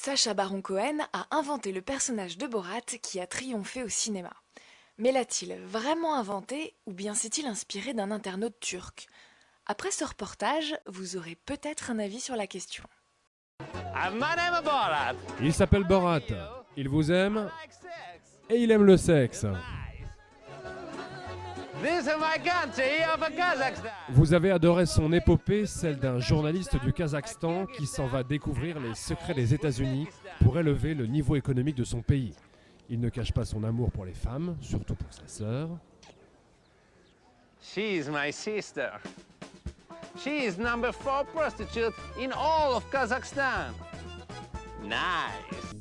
Sacha Baron Cohen a inventé le personnage de Borat qui a triomphé au cinéma. Mais l'a-t-il vraiment inventé ou bien s'est-il inspiré d'un internaute turc? Après ce reportage, vous aurez peut-être un avis sur la question. Il s'appelle Borat, il vous aime et il aime le sexe. Vous avez adoré son épopée, celle d'un journaliste du Kazakhstan qui s'en va découvrir les secrets des États-Unis pour élever le niveau économique de son pays. Il ne cache pas son amour pour les femmes, surtout pour sa sœur. She is my sister. She is number 4 prostitute in all of Kazakhstan. Nice.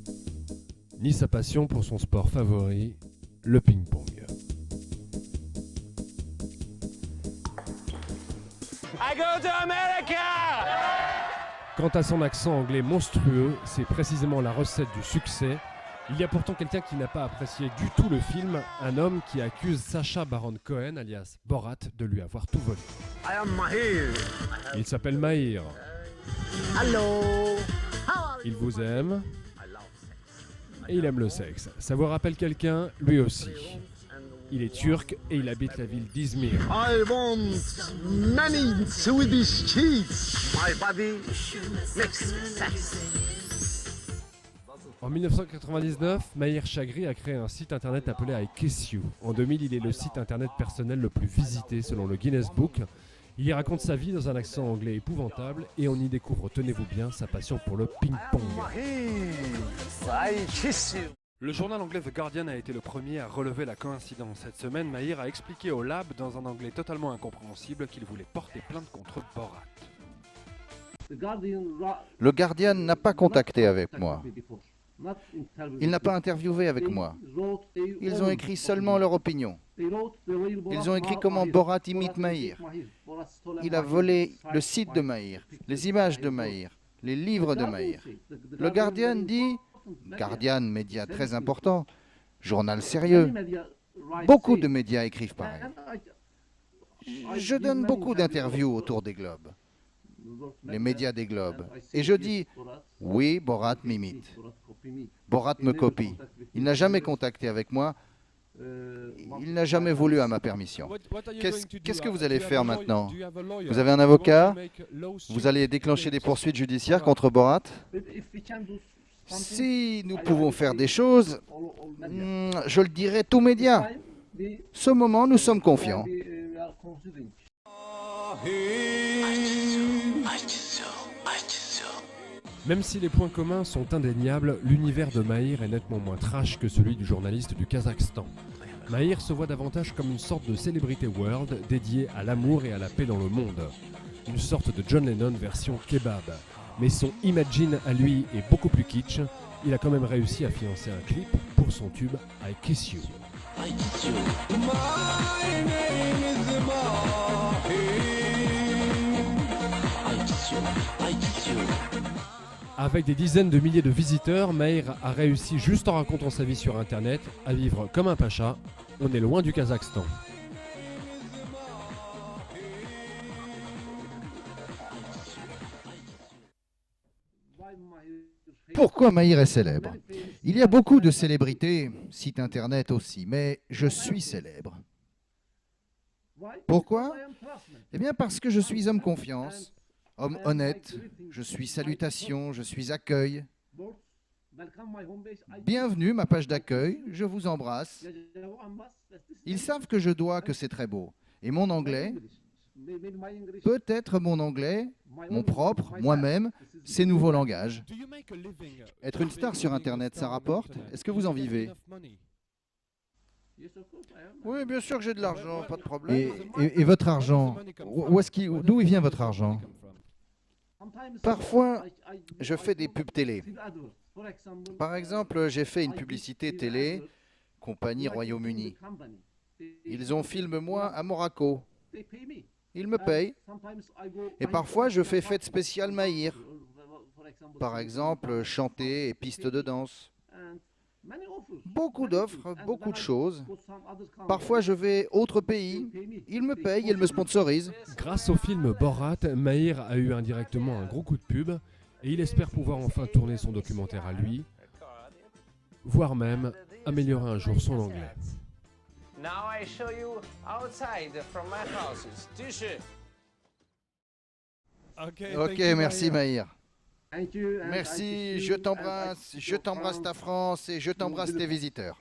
Ni sa passion pour son sport favori, le ping-pong. I go to America! Quant à son accent anglais monstrueux, c'est précisément la recette du succès. Il y a pourtant quelqu'un qui n'a pas apprécié du tout le film, un homme qui accuse Sacha Baron Cohen, alias Borat, de lui avoir tout volé. I am Mahir. Il s'appelle Mahir. Hello. Il vous aime et il aime le sexe. Ça vous rappelle quelqu'un? Lui aussi. Il est turc et il habite la ville d'Izmir. I want many Swedish cheats. My body makes sex. En 1999, Mahir Chagri a créé un site internet appelé I Kiss You. En 2000, il est le site internet personnel le plus visité selon le Guinness Book. Il y raconte sa vie dans un accent anglais épouvantable et on y découvre, tenez-vous bien, sa passion pour le ping-pong. I kiss you. Le journal anglais The Guardian a été le premier à relever la coïncidence. Cette semaine, Mahir a expliqué au Lab, dans un anglais totalement incompréhensible, qu'il voulait porter plainte contre Borat. Le Guardian n'a pas contacté avec moi. Il n'a pas interviewé avec moi. Ils ont écrit seulement leur opinion. Ils ont écrit comment Borat imite Mahir. Il a volé le site de Mahir, les images de Mahir, les livres de Mahir. Le Guardian dit, Guardian, média très important, journal sérieux. Beaucoup de médias écrivent pareil. Je donne beaucoup d'interviews autour des globes, les médias des globes. Et je dis, oui, Borat m'imite. Borat me copie. Il n'a jamais contacté avec moi. Il n'a jamais voulu à ma permission. Qu'est-ce que vous allez faire maintenant? Vous avez un avocat? Vous allez déclencher des poursuites judiciaires contre Borat? Si nous pouvons faire des choses, je le dirai tous médias. Ce moment, nous sommes confiants. Même si les points communs sont indéniables, l'univers de Mahir est nettement moins trash que celui du journaliste du Kazakhstan. Mahir se voit davantage comme une sorte de célébrité world dédiée à l'amour et à la paix dans le monde. Une sorte de John Lennon version kebab. Mais son Imagine à lui est beaucoup plus kitsch. Il a quand même réussi à financer un clip pour son tube I Kiss You. I kiss you. I kiss you. Avec des dizaines de milliers de visiteurs, Mahir a réussi, juste en racontant sa vie sur internet, à vivre comme un pacha. On est loin du Kazakhstan. Pourquoi Mahir est célèbre? Il y a beaucoup de célébrités, sites internet aussi, mais je suis célèbre. Pourquoi? Eh bien parce que je suis homme confiance, homme honnête, je suis salutation, je suis accueil. Bienvenue ma page d'accueil, je vous embrasse. Ils savent que je dois, que c'est très beau. Et mon anglais, peut-être mon anglais, mon propre, moi-même, ces nouveaux langages. Être une star sur internet, ça rapporte? Est-ce que vous en vivez? Oui, bien sûr que j'ai de l'argent, pas de problème. Et votre argent, d'où il vient votre argent? Parfois, je fais des pubs télé. Par exemple, j'ai fait une publicité télé, compagnie Royaume-Uni. Ils ont filmé moi à Monaco. Ils me payent. Et parfois, je fais fête spéciale Mahir. Par exemple, chanter et piste de danse. Beaucoup d'offres, beaucoup de choses. Parfois, je vais autre pays. Ils me payent, ils me sponsorisent. Grâce au film Borat, Mahir a eu indirectement un gros coup de pub. et il espère pouvoir enfin tourner son documentaire à lui, voire même améliorer un jour son anglais. Now I show you outside from my houses. Tische. Ok, merci Maïr. Merci, je t'embrasse ta France et je t'embrasse tes visiteurs.